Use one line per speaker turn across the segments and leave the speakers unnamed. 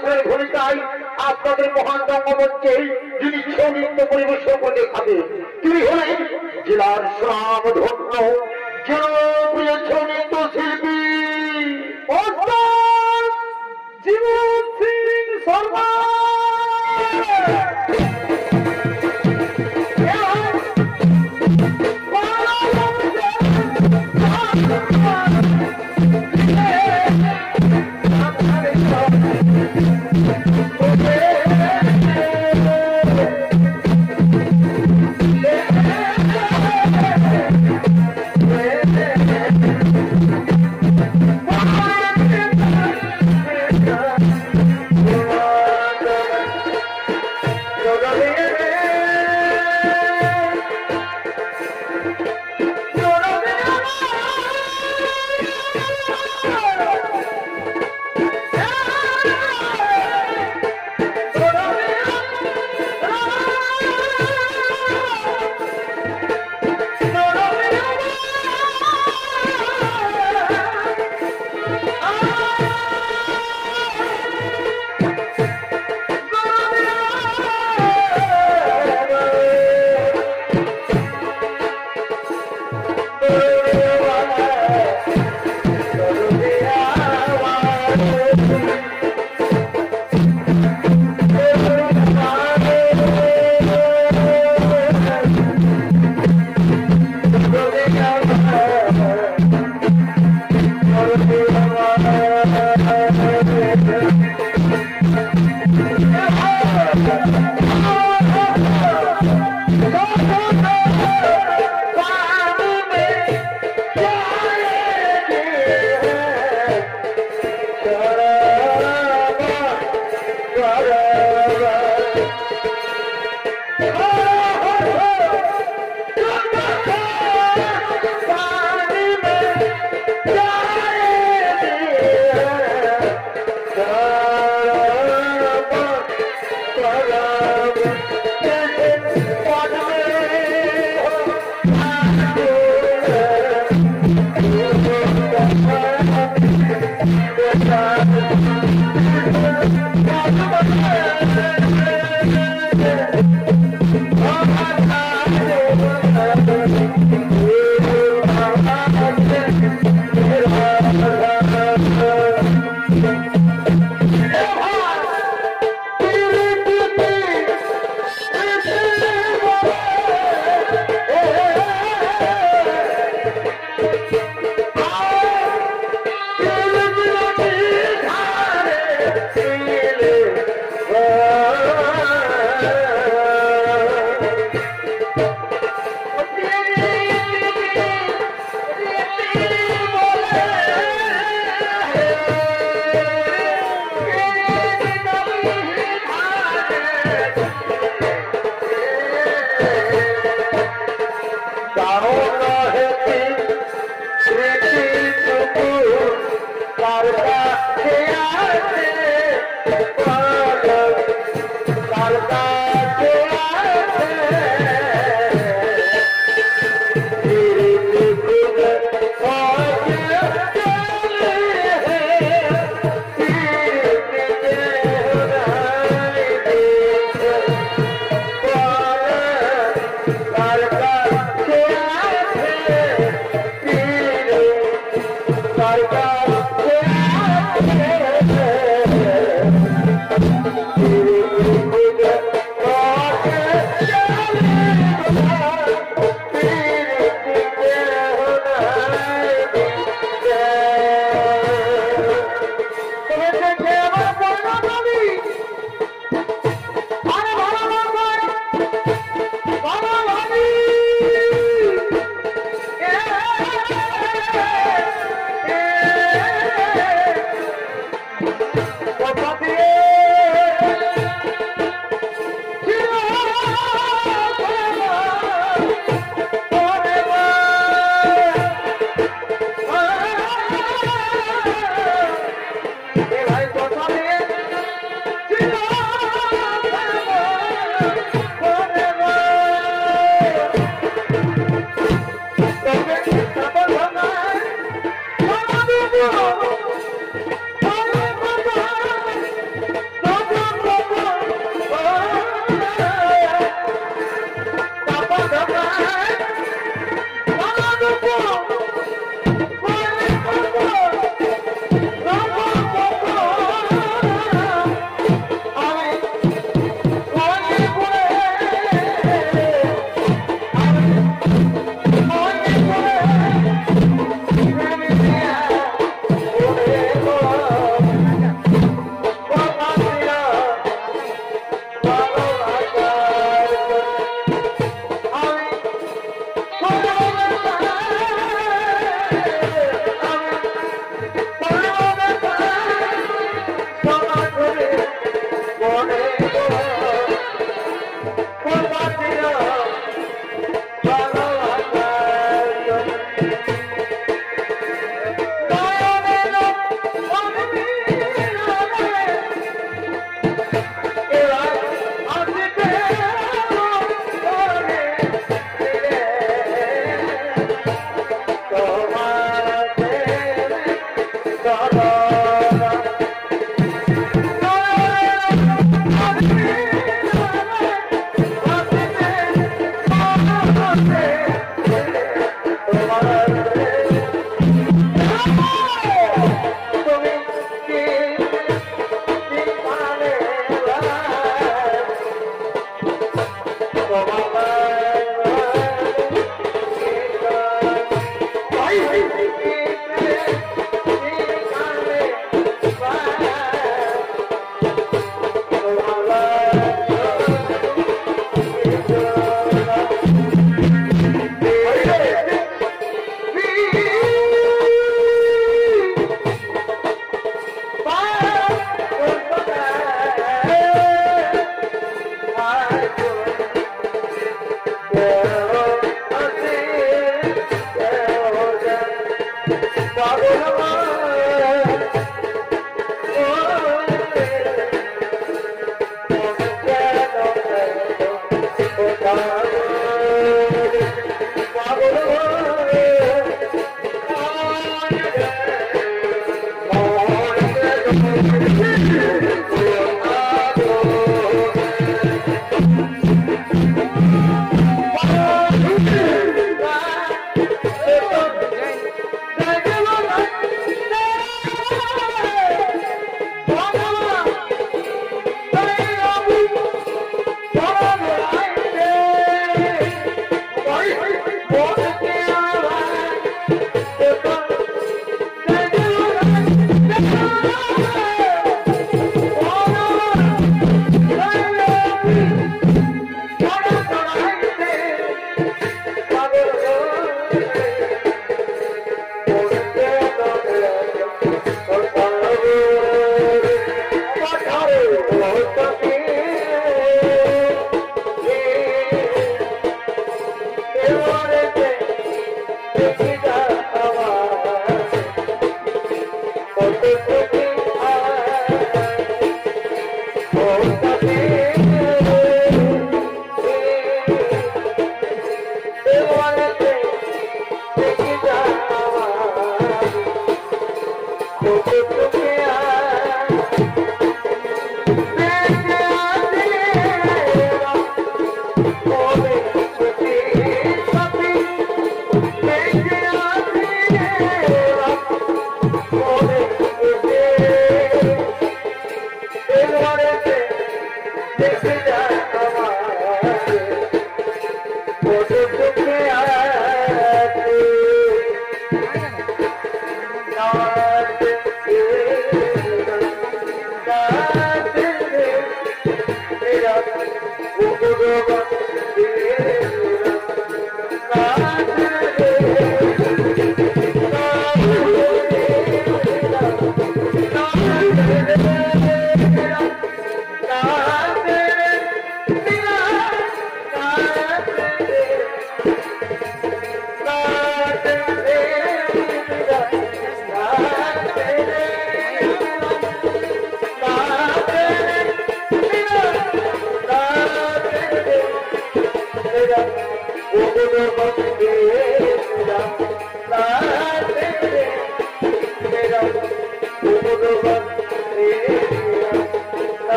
পাত্রের ভূমিকায় আপনাদের মহান রঙ্গমঞ্চে যিনি ছৌ নৃত্য পরিবেশন করে দেখাবে তিনি হলেন জেলার স্বনামধন্য জনপ্রিয় ছৌ নৃত্য শিল্পী জীবন সিং শর্মা।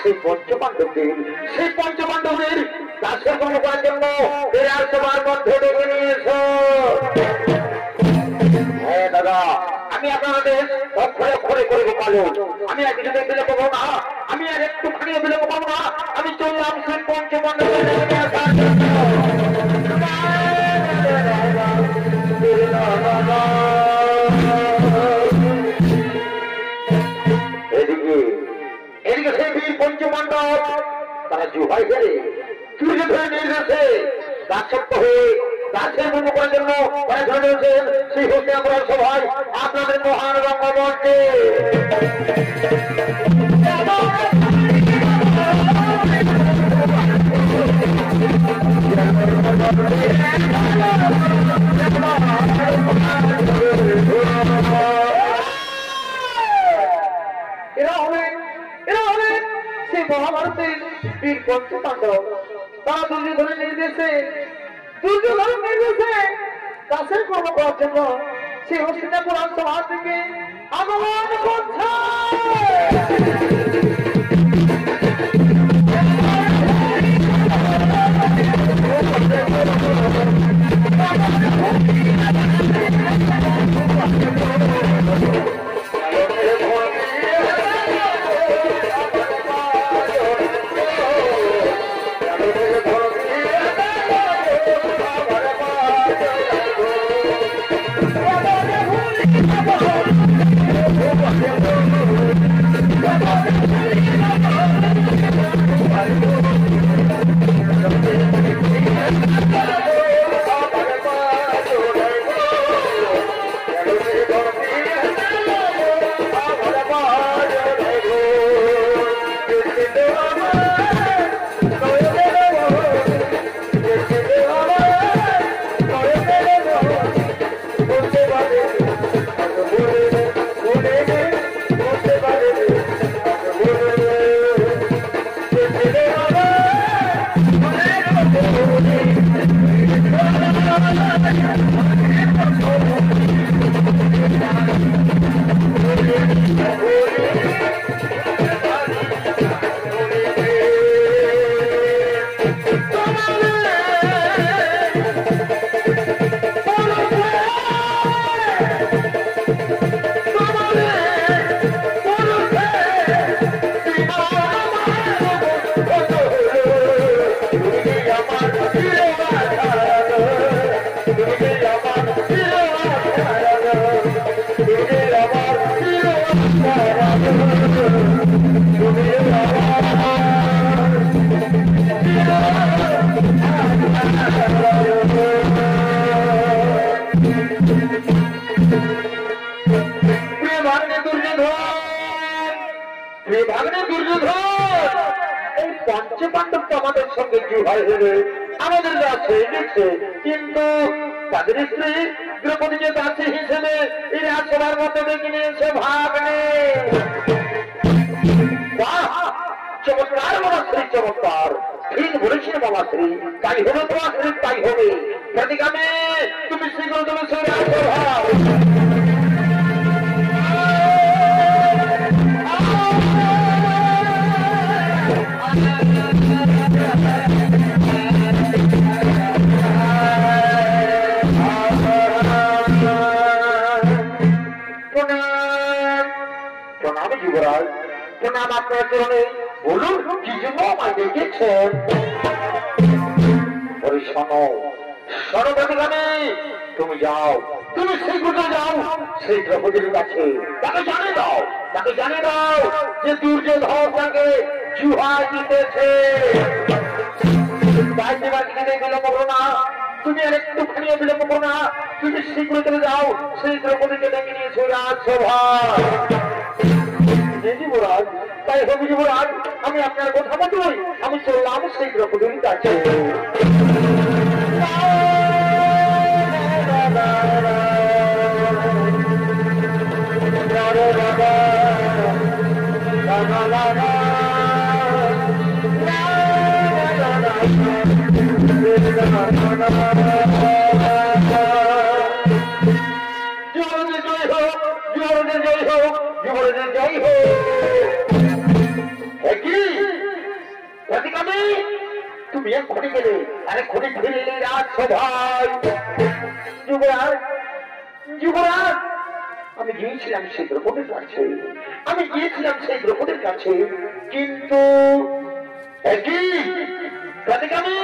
সেই পঞ্চপাণ্ডবদের দাসের কর্ম করার জন্য এরা সবার মধ্যে ডেকে নিয়েছ। হ্যাঁ দাদা, আমি আপনাদের অক্ষরে অক্ষরে করবো পালন। আমি আর কিছু দেখতে পাবো না, আমি আর একটু খানিয়ে বিলম্ব পাবো না। আমি চললাম সেই পঞ্চপাণ্ডবদের ডেকে নিয়ে আসার জন্য। এদিকে সেই বীর পঞ্চপাণ্ডব তারা জুহাই গেলে তুলে ধরে নির্দেশে দাসত্ব হয়ে দাসের কর্ম করার জন্য তারা ধরে রয়েছেন সেই হস্তিনাপুর সভায় আপনাদের মহান রঙ্গমঞ্চে। এরা হলেন সেই মহাভারতের বীর পঞ্চপাণ্ডব। তারা দুর্যোধনের নির্দেশে দাসের কর্ম করার জন্য সেই হস্তিনাপুর সভা থেকে আগমন করছে। পঞ্চপাণ্ডব তো আমাদের সঙ্গে জুহাই হলে আমাদের কাছে এনেছে, কিন্তু তাদের স্ত্রী দ্রৌপদীকে দাসী হিসেবে এরা সবার মতো ডেকে নিয়েছে। ভাগ নেই, চমৎকার মামাশ্রী, চমৎকার ঠিক বলেছেন মামাশ্রী। তাই হলো তোমার স্ত্রী, তাই হবে। প্রতিকামে তুমি শীঘ্র তুমি সরে আসো। ভাব প্রণাম যুবরাজ, প্রণাম আপনার চরণে। বলুন কি জন্য আমায় ডেকেছেন? শোনো শোনো প্রতিগামী, তুমি যাও, তুমি শীঘ্র যাও সেই দ্রৌপদীর কাছে। তাকে জানিয়ে দাও, তাকে জানিয়ে দাও যে দুর্যোধন তাকে জুহাই দিতেছে। তাই বিলম্ব করো না, তুমি আর একটুখানি বিলম্ব করো না, তুমি শীঘ্র চলে যাও সেই দ্রৌপদীকে ডেকে নিয়েছো রাজসভা। যুবরাজ, তাই হবে যুবরাজ, আমি আপনার কথা মতোই আমি চললাম সেই দ্রৌপদীর কাছে। যুবরাজের জয় হোক, যুবরাজের জয় হোক, যুবরাজের জয় হোক। তুমি এক্ষুনি গেলে আরে খুনি ফিরে রাজসভায়। যুবরাজ যুবরাজ আমি গিয়েছিলাম সেই দ্রৌপদীর কাছে, আমি গিয়েছিলাম সেই দ্রৌপদীর কাছে, কিন্তু আমি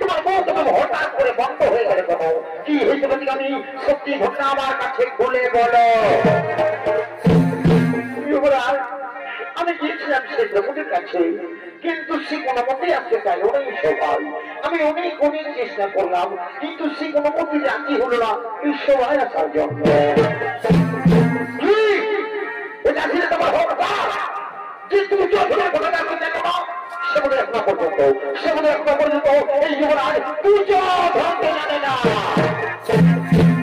তোমার মুখ তুমি হঠাৎ করে বন্ধ হয়ে গেলে কেন? কি হয়েছে আমি সত্যি ঘটনা আমার কাছে খুলে বলো। যুবরাজ আমি গিয়েছিলাম সেই দ্রৌপদীর কাছে, কিন্তু সে কোনো মতেই আসতে চাইল না এই সভায়। আমি অনেক অনেক চেষ্টা করলাম, কিন্তু সে কোনো মতে রাজি হলো না এই সভায় আসার জন্য। তোমার হোক যে তুমি যথেষ্ট ঘটনা করতে পারো সেগুলো এখনো পর্যন্ত এই যুবরাজ দুর্যোগ ধরতে জানে না।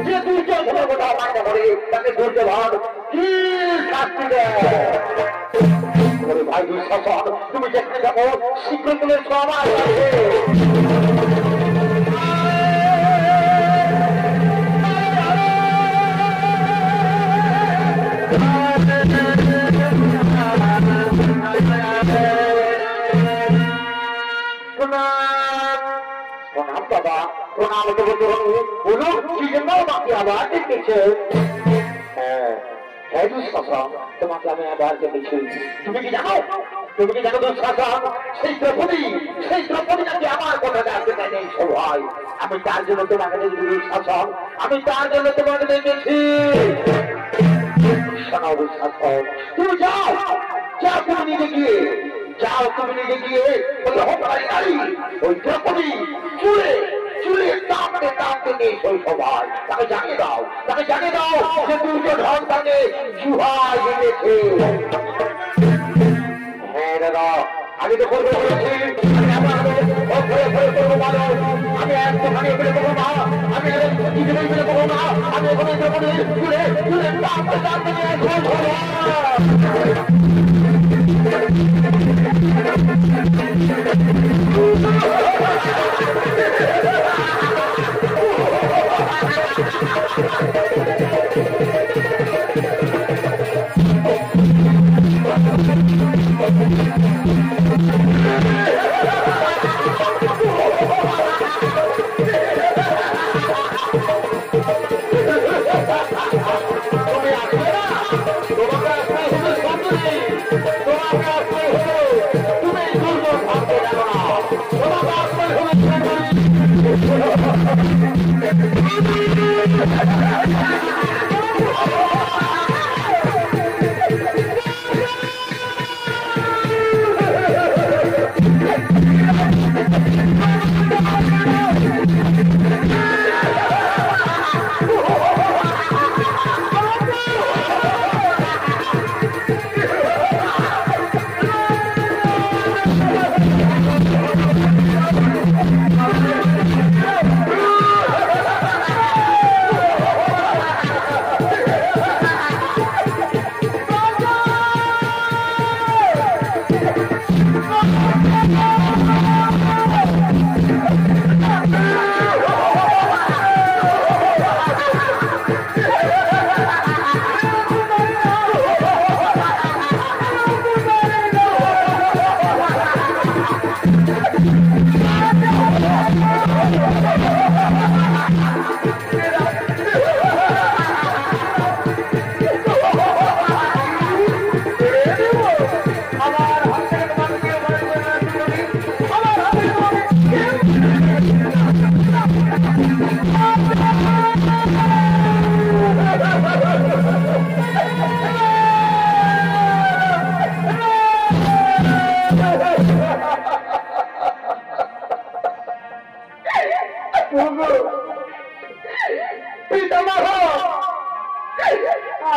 যে দুর্যোগ ধরে কথা মান্য করে তাকে দুর্যোগ কি শাস্তি দেয়? ভাই শাসন তুমি যেখানে যাবো শীঘ্র তুমি সবার প্রণাম বাবা, প্রণাম বলুন কি জন্য আমাকে আবার ডেকেছে? তোমাকে আমি আবার দেখেছি। তুমি কি জানো দুঃশাসন সেই দ্রৌপদী নাকি আমার কথা জানতে চাই নেই সবাই। আমি তার জন্য তোমাকে দেখেছি দুঃশাসন, আমি তার জন্য তোমাকে দেখেছি। শোনো দুঃশাসন, তুমি যাও তুমি নিজে গিয়ে ওই দ্রৌপদী চুলে টানতে নিয়ে সেই সবাই তাকে জানিয়ে দাও যে দুর্যোধন তাকে জুহায় এনেছে। হ্যাঁ দাদা আমি তো করবো বলেছি, আমি একটুখানি বলে করবো না, আমি বলে করবো না, আমি ওখানে চুলে টানতে নিয়ে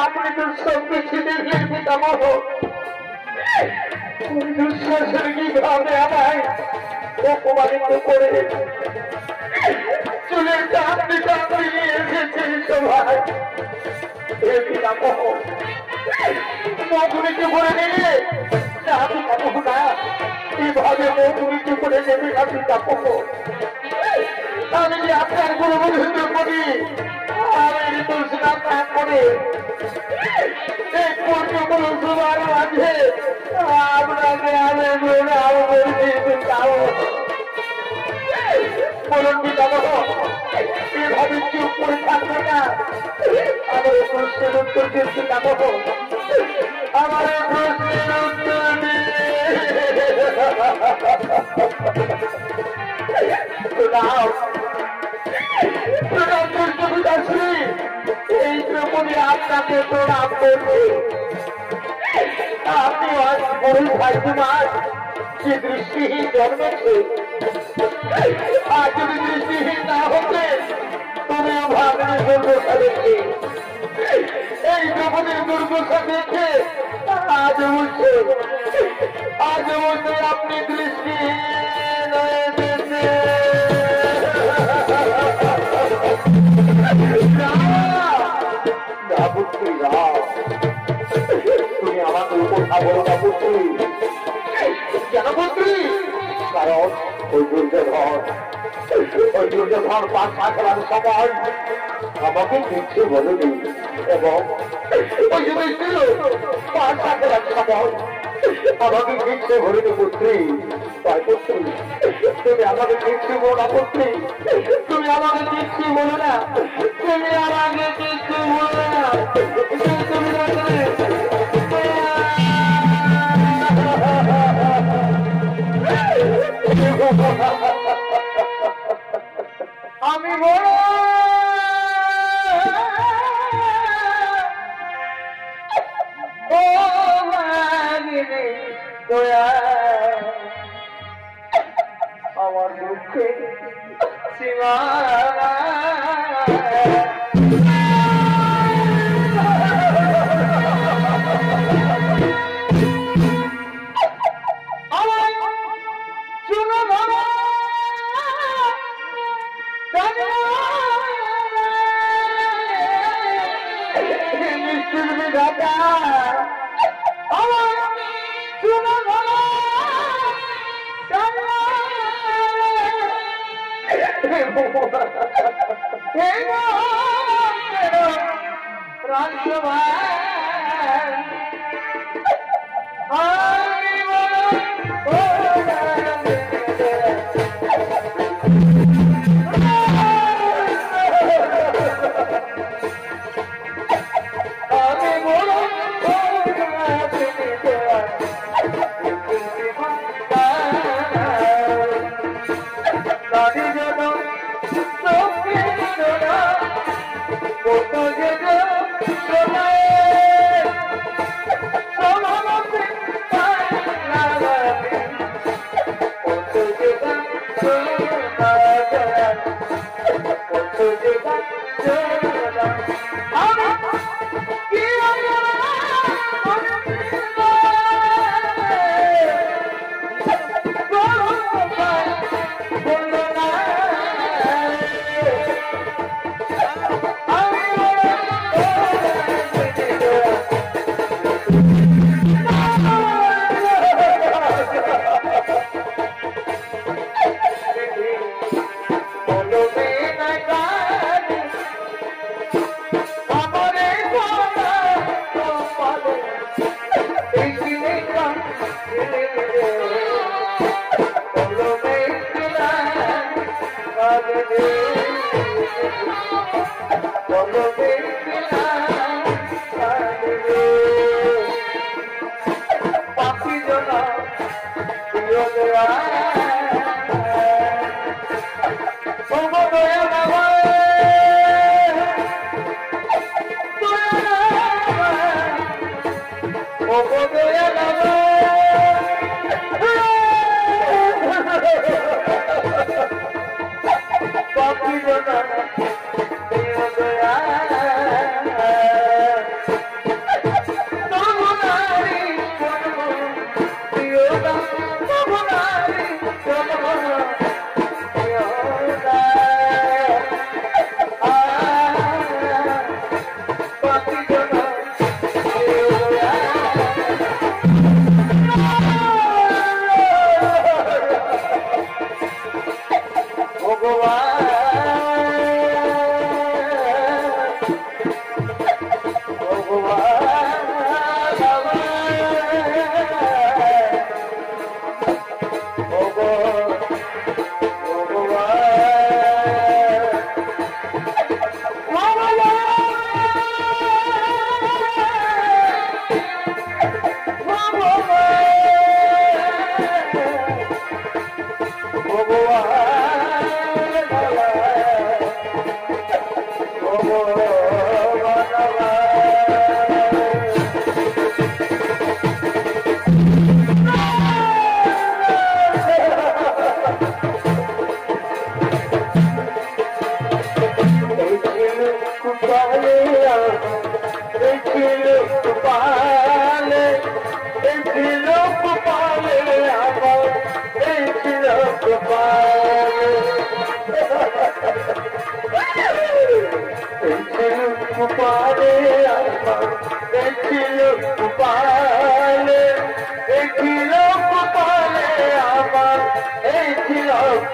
আপনি তো সবকে ছিটে দিয়ে পিতামহ দুঃশাসন কিভাবে আমায় অপমানিত করে চুলের চাকরি নিয়ে এসেছে সবাই। হে পিতামহ মুখ নিচু করে নিলে না পিতামহ না, এভাবে মুখ নিচু করে নেবে না পিতামহ। আমি যে আপনার গুরুবন্ধু করি আমি তুলসীনাথ নাম করে এই পূর্ণগুলো সবার মাঝে আপনাকে আমি প্রণাম করছি পিতামহ। বলুন পিতামহ, এভাবে চুপ করে থাকবে না। আমার প্রশ্নের উত্তর দিন পিতামহ, আমার প্রশ্নের উত্তর দিন। এই দ্রৌপদী আপনাকে প্রণাম করছে। আপনি আজ বড়ই ভাগ্যবান যে দৃষ্টিহীন জন্মেছে। আর যদি দৃষ্টিহীন না হতে তুমিও ভাগ্নে দুর্দশা দেখে, এই দ্রৌপদীর দুর্দশা দেখে আজ বলছে আপনি দৃষ্টিহীন হয়েছে। তুমি আমাকে কথা বলো না পুত্রী। কেন পুত্রী? কারণ ওই দুর্যোধন পাশা খেলার সময় আমাকে কিচ্ছু বলেনি, এবং ওই যে ছিল পাশা খেলার সময় আমাকে কিচ্ছু বলেনি পুত্রী। তাই পুত্রী, তুমি আমাকে কিচ্ছু বলো না পুত্রী, তুমি আমাকে কিচ্ছু বলো না, তুমি আমাকে কিচ্ছু বলো না। তুমি আমি বড় আমার দুঃখে সীমা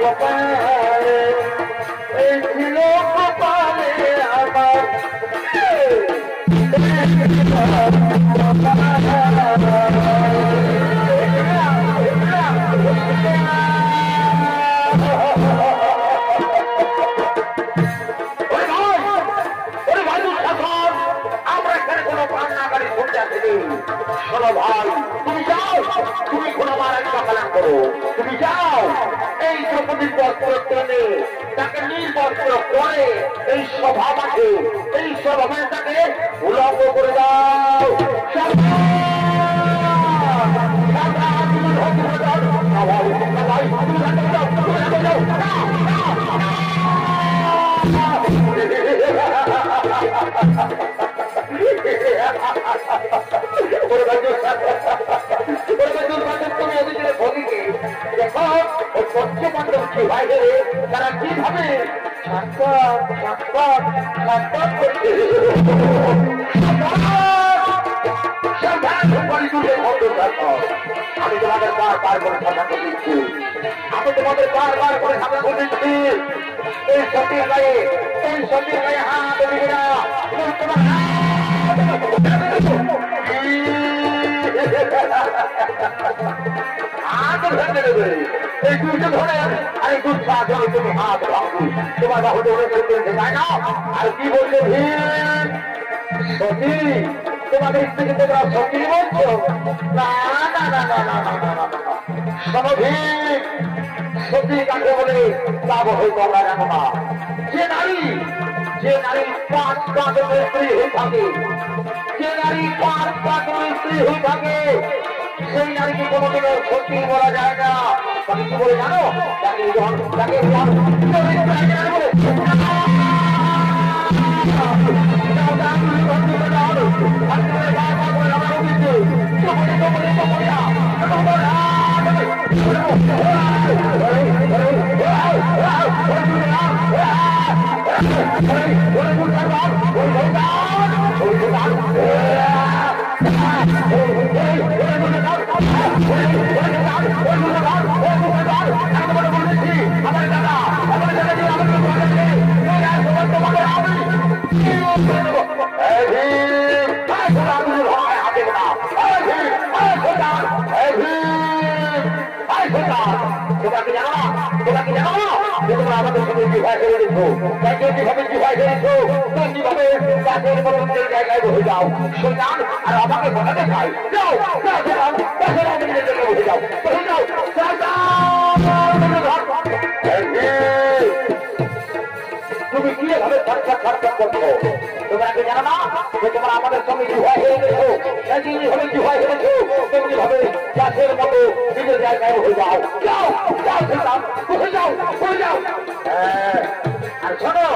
কপালে এই ছিল কপালে আমার শোনো ভাই, তুমি যাও, তুমি কোন আমার একটা পালন করো, তুমি যাও এই দ্রৌপদীর বস্ত্র টেনে তাকে নির্বস্ত্র করে এই সভা মাঠে এই সভা তাকে উলঙ্গ করে দাও। তারা কিভাবে আমি তোমাদের বারবার করে সাবধান দিচ্ছি, আমি তোমাদের বারবার করে সাবধান দিচ্ছি, এই সতীর গায়ে হাত দিবে না, তোমার হাত ভেঙে দেবে। এই দুটো ধরে আর এই দুধ পা ধরে তুমি হাত ভাঙবি, তোমার বাহু ধরে ফেলতে তাই না? আর কি বলছে ভীম? সতী, তোমাদের স্ত্রীকে তোমরা সতী বলছো? না না না না না না না না, শোনো ভীম, সতী কাকে বলে তা হয়তো আমরা জানো না। যে নারী 5 পাঁচের স্ত্রী হয়ে থাকে, যে নারী 5 পাঁচের স্ত্রী হয়ে থাকে সেই নারীকে কোনোদিনও সত্যি বলা যায় না। তাকে কি বলে জানো? তাকে আমাদের সঙ্গে বিবাহ করে দিচ্ছ, যেভাবে বিবাহ করেছো তেমনিভাবে গাছের মরণের জায়গায় বসে যাও শোনান, আর আমাকে বসাতে চাই। যাও বসে যাও, বসে যাও। তুমি কি এভাবে ছটফট করছো? তোমরা কি জানো না যে তোমরা আমাদের সঙ্গে বিবাহ হয়ে গেছো? যেভাবে বিবাহ হয়েছো তেমনি ভাবে গাছের মতো নিজের জায়গায় বসে যাও। যাও যাও বসে যাও, বসে যাও। আর শোনো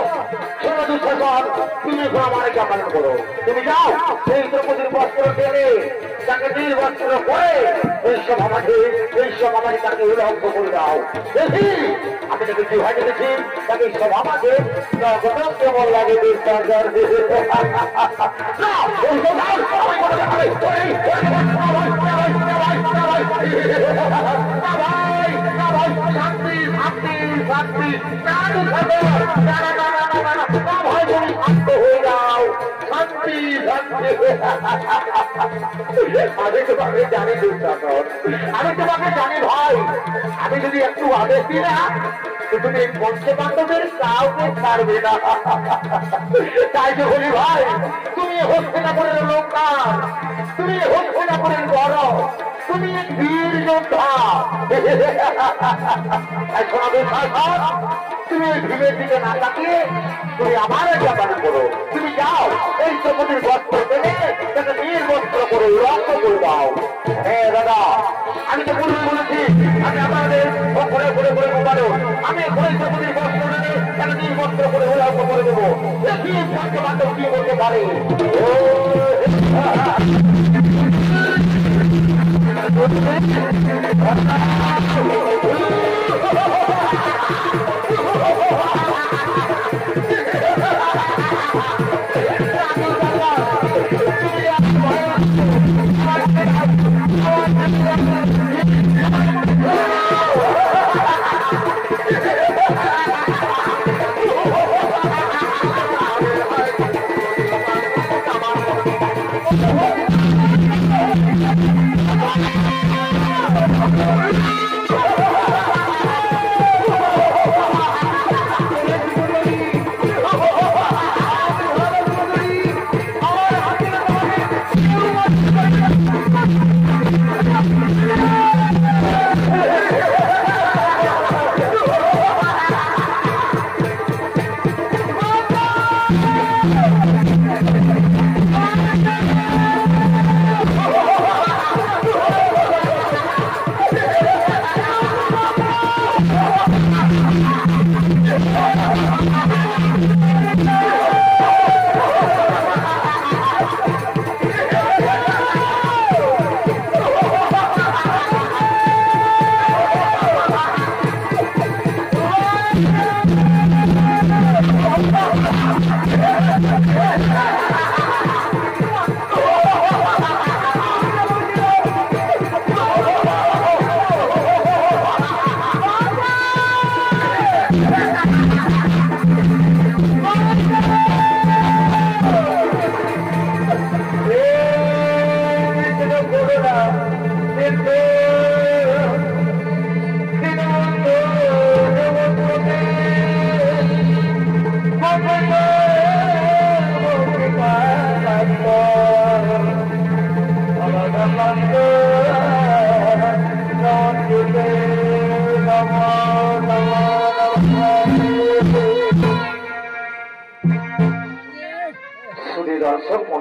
দুঃশাসন, তুমি আমার পালন করো। তুমি যাও সেই দ্রৌপদীর বস্ত্র টেনে তাকে নির্বস্ত্র করে এই সভামাঝে তাকে উলঙ্গ করে দাও। দেখি আমি তাকে বিবাহ দেখেছি, তাকে সভামাঝে কেমন লাগে হয়ে যাও। আমি তোমাকে জানি দুঃশাসন, আমি তোমাকে জানি ভাই। আমি যদি একটু আদেশ দিই না তো তুমি পঞ্চপাণ্ডবের কাউকে ছাড়বে না। তাই তো বলি ভাই, তুমি হস্তিনাপুরের লোকার, তুমি হস্তিনাপুরের বড়, তুমি বীর যোদ্ধা। তুমি ওই ভীমের দিকে না তাকিয়ে তুমি আমার জ্ঞাপন করো। তুমি যাও এই দ্রৌপদীর বস্ত্র টেনে তাকে নির্বস্ত্র করে উলঙ্গ করে দাও। হ্যাঁ দাদা, আমি তো পূর্বে বলেছি আমি আমাদের ঘরে ঘুমানো, আমি ঘরে দ্রৌপদীর বস্ত্র টেনে তাকে নির্বস্ত্র করে উলঙ্গ করে দেবো। দেখি পঞ্চপাণ্ডব কি বলতে পারে।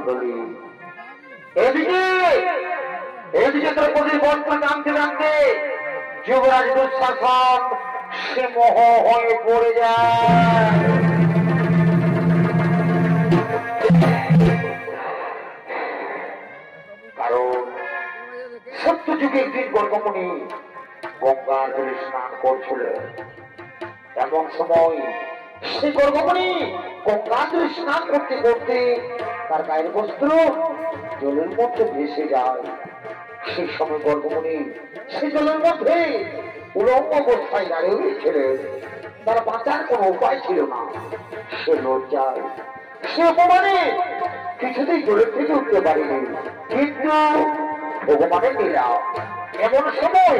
মন্ডলী। এদিকে এদিকে দ্রৌপদীর বস্ত্র টানতে টানতে যুবরাজ দুঃশাসন সে মোহ হয়ে পড়ে যায়। কারণ সত্য যুগে একদিন গর্গমণি গঙ্গার জলে স্নান করছিলেন। এমন সময় সে গর্গমণি গঙ্গার জলে স্নান করতে করতে তার গায়ের বস্ত্র জলের মধ্যে ভেসে যায়। সেই সময় গর্গমণি সে জলের মধ্যে উলঙ্গ অবস্থায় দাঁড়িয়ে রয়েছিলেন। তার বাঁচার কোনো উপায় ছিল না। সে লজ্জায় সে অপমানে কিছুতেই জলের থেকে উঠতে পারেনি। কিন্তু ভগবানের লীলা, এমন সময়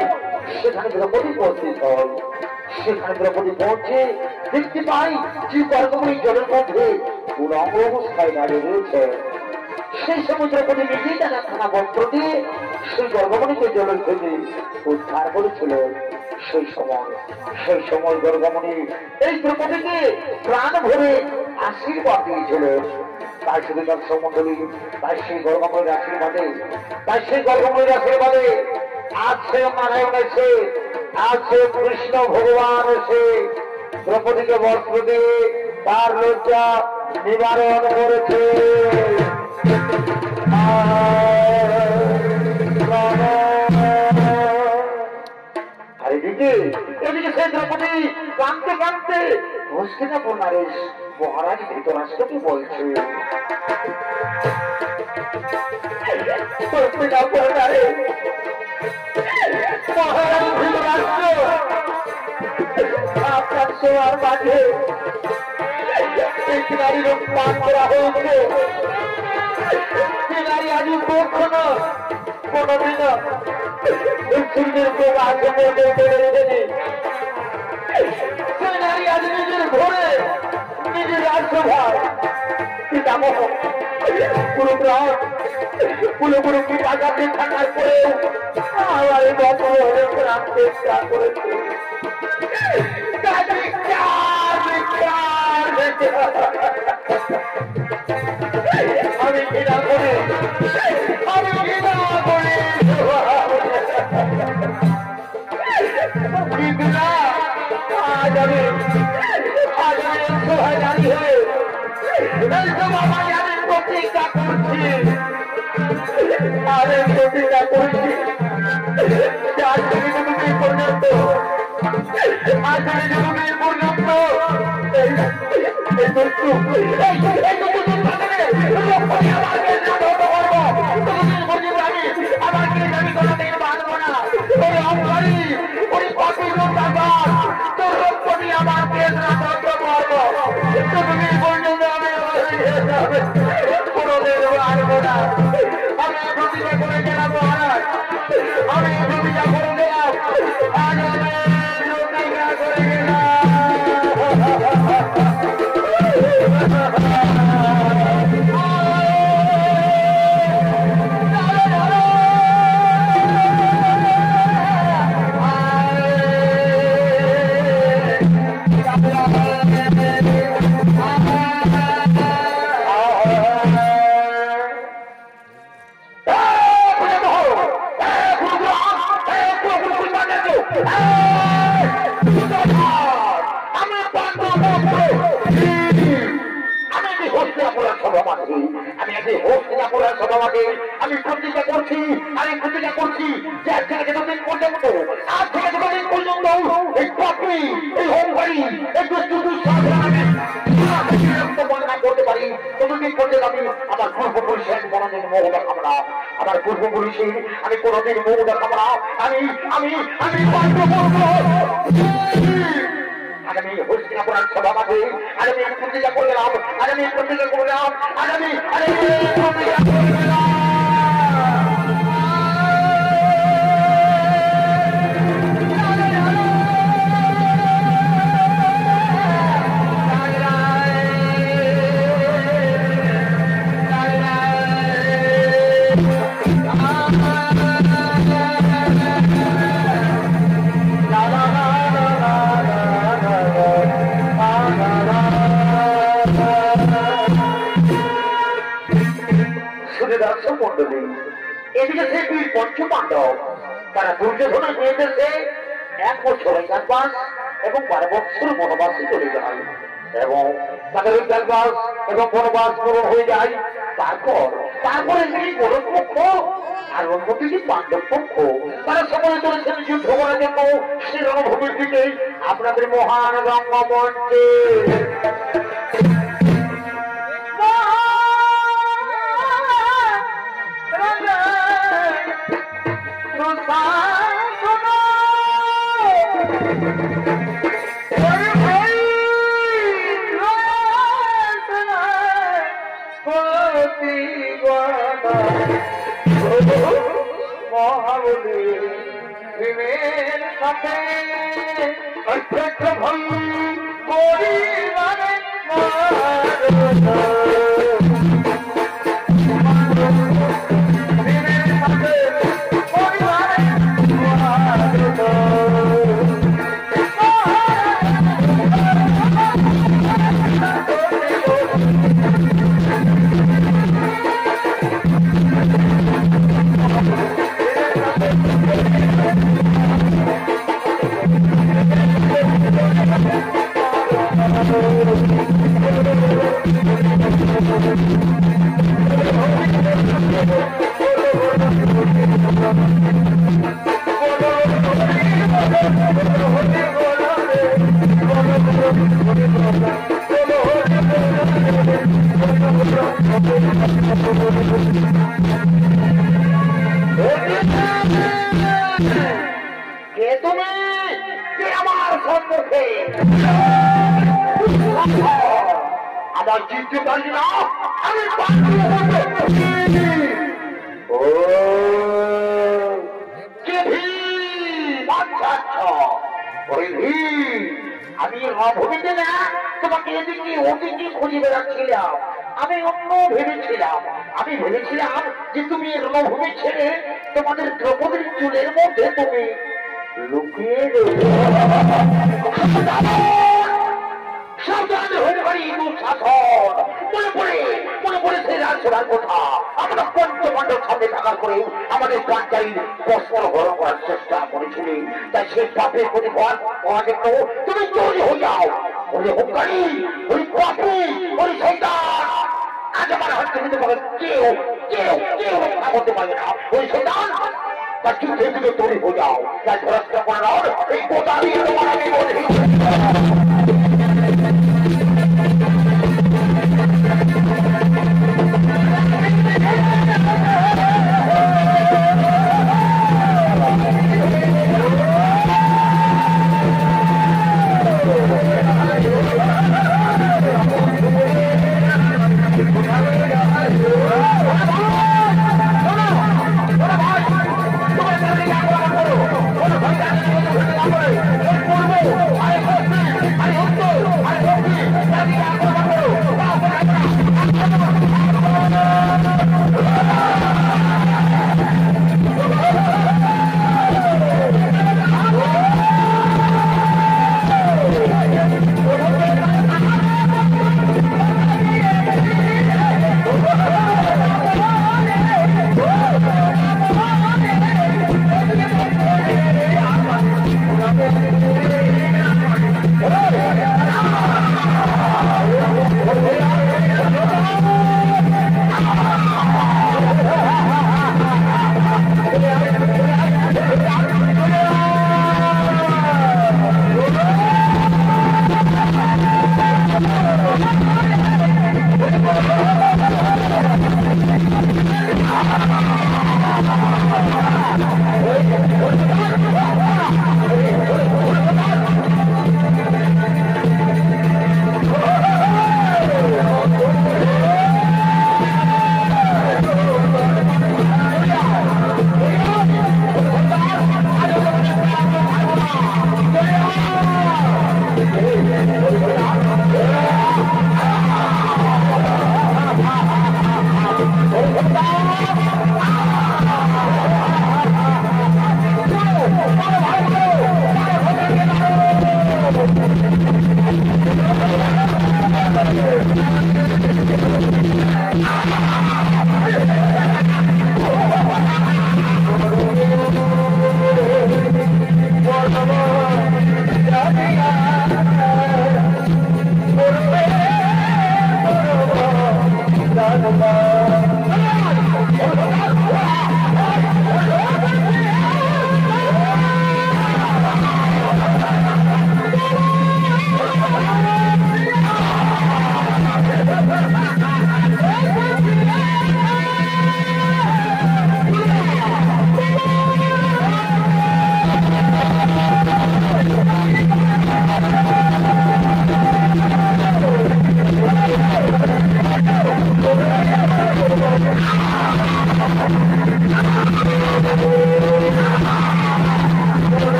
সেখানে দ্রৌপদী উপস্থিত হয়। সেখানে দ্রৌপদী পৌঁছে দেখতে পাই যে গর্গমণি জলের মধ্যে উলঙ্গ অবস্থায় দাঁড়িয়ে রয়েছে। সেই সময় দ্রৌপদী নিজেই তার একখানা বস্ত্র দিয়ে সেই গর্গমণিকে জলের থেকে উদ্ধার করেছিলেন। সেই সময় গর্গমণি এই দ্রৌপদীকে প্রাণ ভরে আশীর্বাদ দিয়েছিলেন। তাই শুধু দর্শক মন্ডলী, তাই সেই গর্গমণির আশীর্বাদে আজ সে নারায়ণ এসে, আজ সে কৃষ্ণ ভগবান এসে দ্রৌপদীকে বস্ত্র দিয়ে তার লজ্জা নিবারণ করেছে। আর এদিকে সেই দ্রৌপদী কাঁদতে কাঁদতে হস্তিনাপুর নারেশ মহারাজ ধৃতরাষ্ট্রকে বলছে, আপনার সেবার মাঝে একটি নারীর পান করা হয়েছে। সে নারী আজ কখনো কোনদিন সূর্যের কোন আগে মধ্যে রেখেছে। সে নারী আজ নিজের ঘরে নিজের রাজসভায় পিতামহ পুরোপুরি বাজাতে থাকার পরেও আমার বন্ধ হয়ে প্রাণ চেষ্টা করেছে। আমি ঘৃণা করি, আমি ঘৃণা করি। আজ আমি সবাই দাঁড়িয়ে আমি প্রতিজ্ঞা করছি, আমি প্রতিজ্ঞা করছি আজ থেকে যুগের পর্যন্ত, আজ থেকে যুগের পর্যন্ত আমাকে আমি কোনোদিন মানবো না। ওই অঙ্গরি ওই পাখির তোর রক্তি আমার দেশ রাজত্ব করবো। যুগের পর্যন্ত আমি কোনোদিন মানবো না। আমি প্রতিজ্ঞা করে গেলাম মহারাজ, আমি প্রতিজ্ঞা করে গেলাম, আজ আমি প্রতিজ্ঞা করে গেলাম। আমি প্রতিজ্ঞা করছি, আমি প্রতিজ্ঞা করছি যে আজ থেকে যতদিন পর্যন্ত, আজ থেকে যতদিন পর্যন্ত এই পাপড়ি, এই হোমবাড়ি, এই বর্ণনা করতে পারি, ততদিন পর্যন্ত আমি আমার পূর্বপুরুষের কোনদিন মোহ দেখাবো না। আমার পূর্বপুরুষের আমি কোনদিন মোহ দেখাবো না। আমি আমি আমি আগামী হস্তিনাপুরের সভা মাঝে আগামী প্রতিজ্ঞা করলাম, আগামী প্রতিজ্ঞা করলাম, আগামী প্রতিজ্ঞা করলাম। দর্শক মন্ডলী, এদিকে সে বীর পঞ্চপাণ্ডব তারা দুর্যোধনের মেয়েদেরকে 1 বছর অজ্ঞাতবাস এবং 12 বছর বনবাসে চলে যায় এবং তাদের অজ্ঞাতবাস এবং বনবাস পূরণ হয়ে যায়। তারপরে সেই কৌরব পক্ষ আর অন্যদিকে পাণ্ডব পক্ষ তারা সকলে চলেছেন যুদ্ধ করার জন্য সেই রণভূমির দিকে আপনাদের মহান রঙ্গমঞ্চে। মহাবলী ভীমের সাথে ভাই পরিবারে ভীমের সাথে পরিবারে কে তুমি? কে আমার সম্মুখে? আমার জিততে পারি না, আমি আমি রণভূমিতে না তোমাকে এদিকে ওদিকে খুঁজে বেড়াচ্ছিলাম। আমি অন্য ভেবেছিলাম যে তুমি রণভূমি ছেড়ে তোমাদের দ্রৌপদীর চুলের মধ্যে তুমি লুকিয়ে সাবধান হয়ে পারি দুঃশাসন। মনে পড়ে সেই রাজসভার কথা আমরা পঞ্চপাণ্ডব সামনে থাকার পরে আমাদের পাঞ্চালীর বস্ত্র হরণ করার চেষ্টা করেছিলি। তাই সেই পাপের প্রতিফল পাওয়ার জন্য তুমি তৈরি হয়ে যাও। ওই হুঙ্কারি, ওই পাপি, ওই শয়তান আজ আমার হাত থেকে তোমাকে কেউ রক্ষা করতে পারবে না। ওই শয়তান তার যুদ্ধে দিকে তৈরি হয়ে যাও। তাই ধরাস্ত্র করার এই কথা দিয়ে তোমার আমি বলি।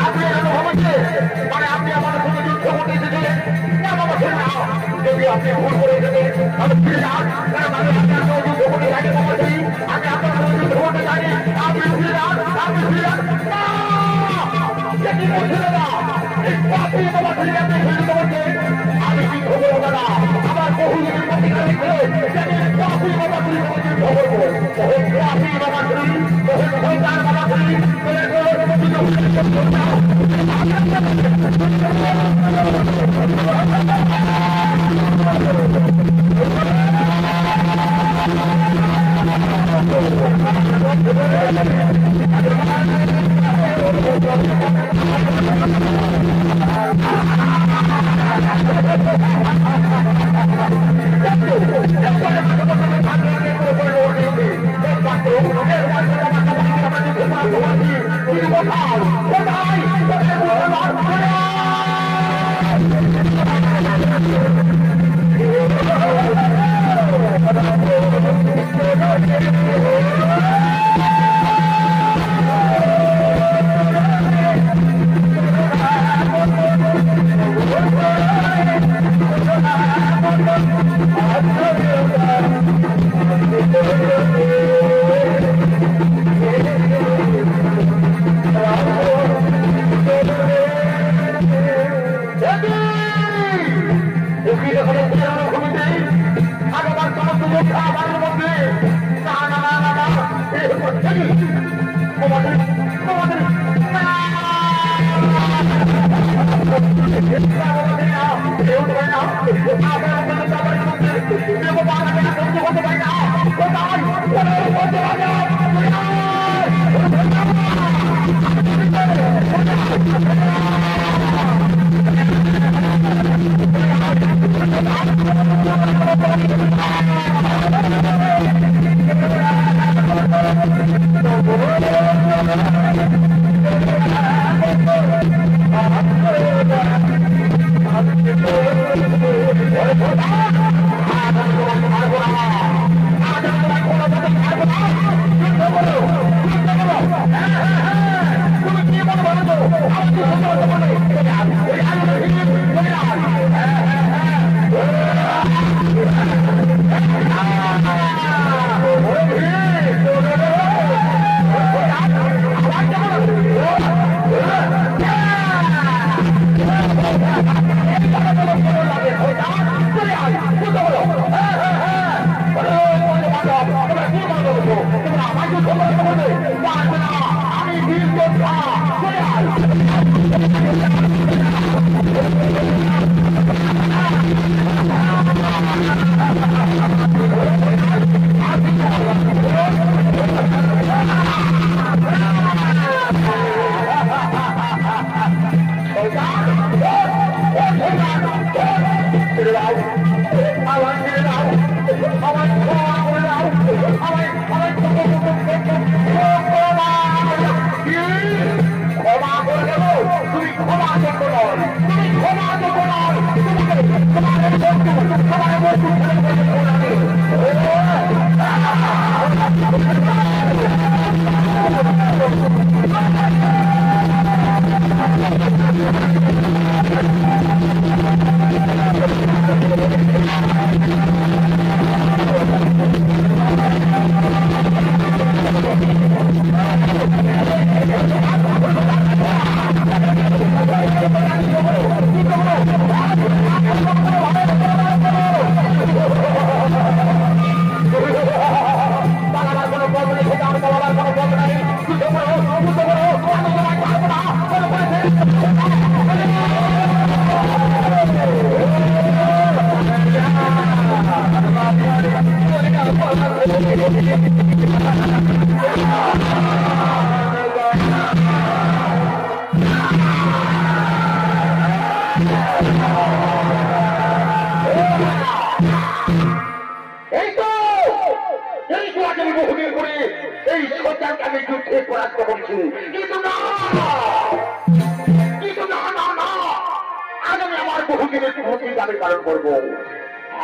আপনি মানে আপনি আমাদের সঙ্গে যুদ্ধ করতে এসেছিলেন যদি আপনি ভুল করে এসেছেন তাহলে ফিরে যান, কারণ আমি আপনার সঙ্গে যুদ্ধ করতে চাইনি বাবাজি, আমি আপনার সঙ্গে যুদ্ধ করতে চাইনি, আপনি ফিরে যান, আপনি ফিরে যান। আমি যুদ্ধ করবো না, আমার বহু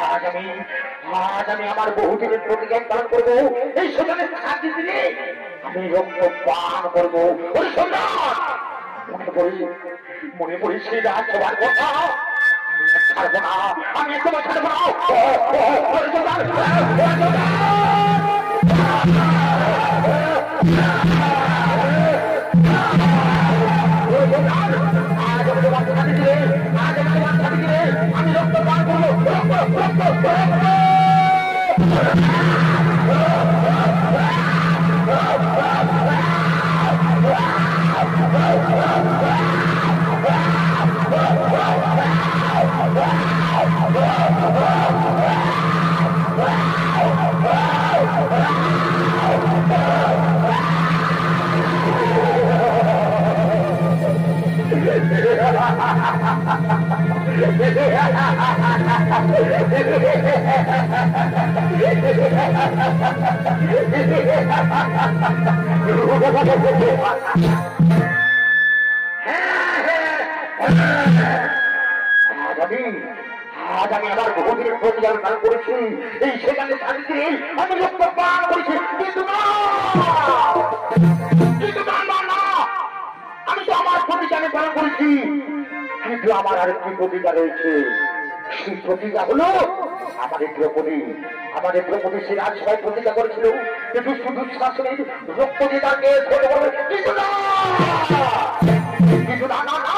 আজ আমি আমার বহুদিনের প্রতিজ্ঞা পালন করবো। এই সেখানে শান্তি দিলে আমি রক্ত পান করবো। ওই সম্রাট মনে পড়ি সেই রাজসভার কথা। ছাড়বো না, আমি একদম ছাড়বো না। আমি রক্ত পান করবো। আজ আমি আমার বহুদিনের প্রতিজ্ঞা পালন করেছি। এই সেখানে শান্তি আমি রক্ত পান করেছি। কিন্তু আমি তো আমার প্রতিজ্ঞা পালন করেছি, কিন্তু আমার আরেকটি প্রতিজ্ঞা রয়েছে। সেই প্রতিজ্ঞা হলো আমাদের দ্রৌপদী সে রাজসভায় প্রতিজ্ঞা করেছিল কিন্তু শুধু শাসনের রক্ত দিয়ে তাকে ছোট করবে। কিন্তু না না না,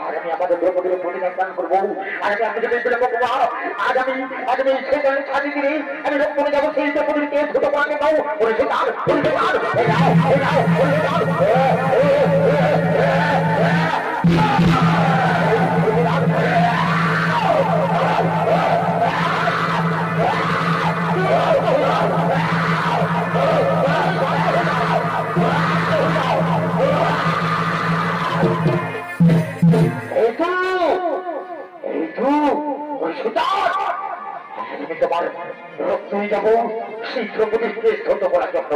আজ আমি আমাদের দ্রৌপদীর প্রতিজ্ঞা পালন করবো। আজ আমি সেখানে ছাড়ি দিয়ে আমি রক্ত নিয়ে যাবো। সেই দ্রৌপদীকে ছোট করাকে পাবো। তোমার রক্ত নিয়ে যাবো সেই দ্রৌপদীকে ছোট করার জন্য।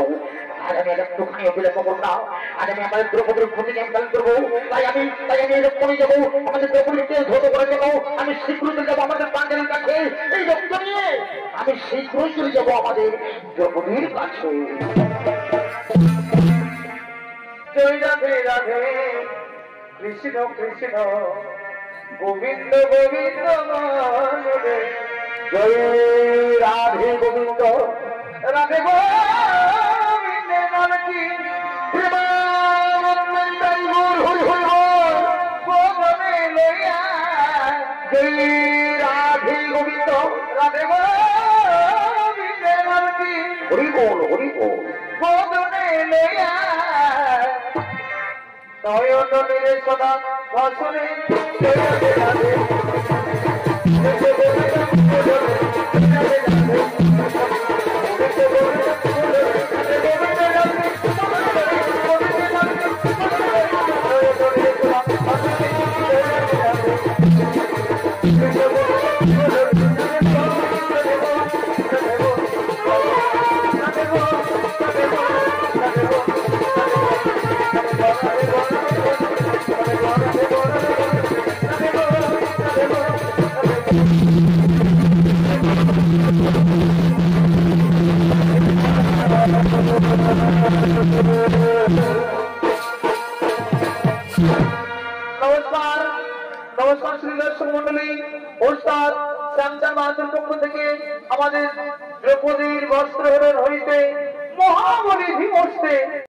আজ আমি একটুখানি বিলম্ব করবো না। আজ আমি আমাদের দ্রৌপদীর প্রতিজ্ঞা পালন করবো। তাই আমি রক্ত নিয়ে যাবো আমাদের দ্রৌপদীকে ছোট করার জন্য। আমি শীঘ্রই চলে যাবো আমাদের পাঞ্জালের কাছে। এই রক্ত নিয়ে আমি শীঘ্রই চলে যাবো আমাদের দ্রৌপদীর কাছে।
জয় রাধে রাধে কৃষ্ণ কৃষ্ণ গোবিন্দ গোবিন্দ রে।
জয় রাধে গোবিন্দ
রাধে গোবিন্দ নামটি গোপনে লইয়া।
জয় রাধে গোবিন্দ
রাধে গোবিন্দ নামটি
হরি বল
গোপনে লইয়া। নয়ন নিরে সদা ভাসুরে রাধে রাধে নমস্কার শ্রী দর্শক মন্ডলী। ওস্তাদ শ্যামচাঁদ মাহাতোর পক্ষ থেকে আমাদের দ্রৌপদীর বস্ত্রহরণ হইতে মহাবলী ভীমস্তে